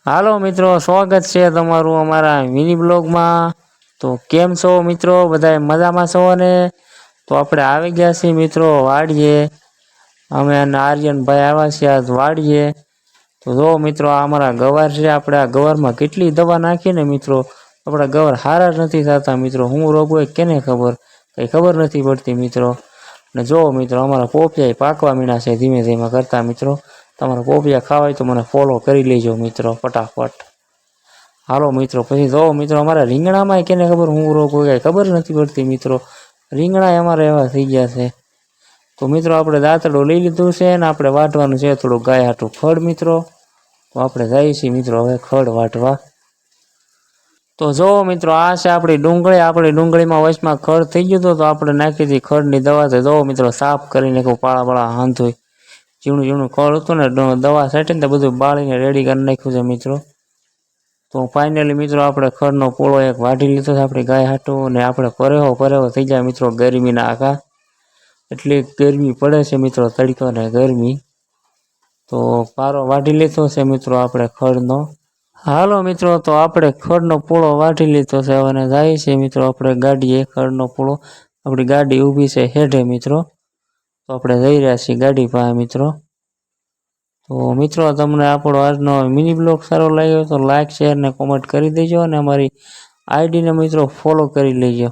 હાલો મિત્રો, સ્વાગત છે તમારું અમારા મિની બ્લોગમાં। તો કેમ છો મિત્રો, બધા મજામાં છો ને? તો આપણે આવી ગયા છીએ મિત્રો વાડીએ। અમે અને આર્યનભાઈ આવ્યા છીએ આજ વાડીએ। તો જો મિત્રો આ અમારા ગવાર છે। આપણે આ ગવારમાં કેટલી દવા નાખીએ ને મિત્રો, આપણા ગવાર હારા જ નથી થતા મિત્રો। હું રોગ હોય કેને ખબર, કઈ ખબર નથી પડતી મિત્રો। ને જો મિત્રો અમારા પોપિયા પાકવા મીણા છે ધીમે ધીમે કરતા મિત્રો। તમારા પોપિયા ખાવા હોય તો મને ફોલો કરી લેજો મિત્રો ફટાફટ। હાલો મિત્રો, પછી જો મિત્રો અમારા રીંગણામાં કેને ખબર હું રોગ હોય ખબર નથી પડતી મિત્રો। રીંગણા અમારે એવા થઈ ગયા છે। તો મિત્રો આપણે દાંતડો લઈ લીધું છે ને આપણે વાટવાનું છે થોડું ગાય હાટું ખડ મિત્રો। તો આપણે જઈએ છીએ મિત્રો હવે ખડ વાટવા। તો જો મિત્રો આ છે આપણી ડુંગળી। આપણી ડુંગળીમાં વચમાં ખડ થઈ ગયું હતું, તો આપણે નાખી હતી ખડની દવા। તો જો મિત્રો સાફ કરી નાખ્યું પાળા પાળા હાંધોય, ઝીણું ઝીણું ખડ હતું ને દવા છાંટીને બધું બાળીને રેડી કરી નાખ્યું છે મિત્રો। તો ફાઇનલી મિત્રો આપણે ખડનો પોળો એક વાઢી લીધો છે આપણી ગાય હાટું, અને આપણે પરેવો થઈ જાય મિત્રો ગરમીના આખા। એટલી ગરમી પડે છે મિત્રો, તડકો ને ગરમી। તો પારો વાઢી લીધો છે મિત્રો આપણે ખડનો। હાલો મિત્રો, તો આપણે ખડનો પૂળો વાઢી લીધો છે। હવે જાય છે મિત્રો આપણે ગાડીએ ખડનો પૂળો। આપણી ગાડી ઊભી છે હેઠે મિત્રો, તો આપણે જઈ રહ્યા છીએ ગાડી પાસે મિત્રો। તો મિત્રો તમને આપણો આજનો મિની બ્લોગ સારો લાગ્યો તો લાઈક શેર ને કોમેન્ટ કરી દેજો, અને અમારી આઈડીને મિત્રો ફોલો કરી લેજો।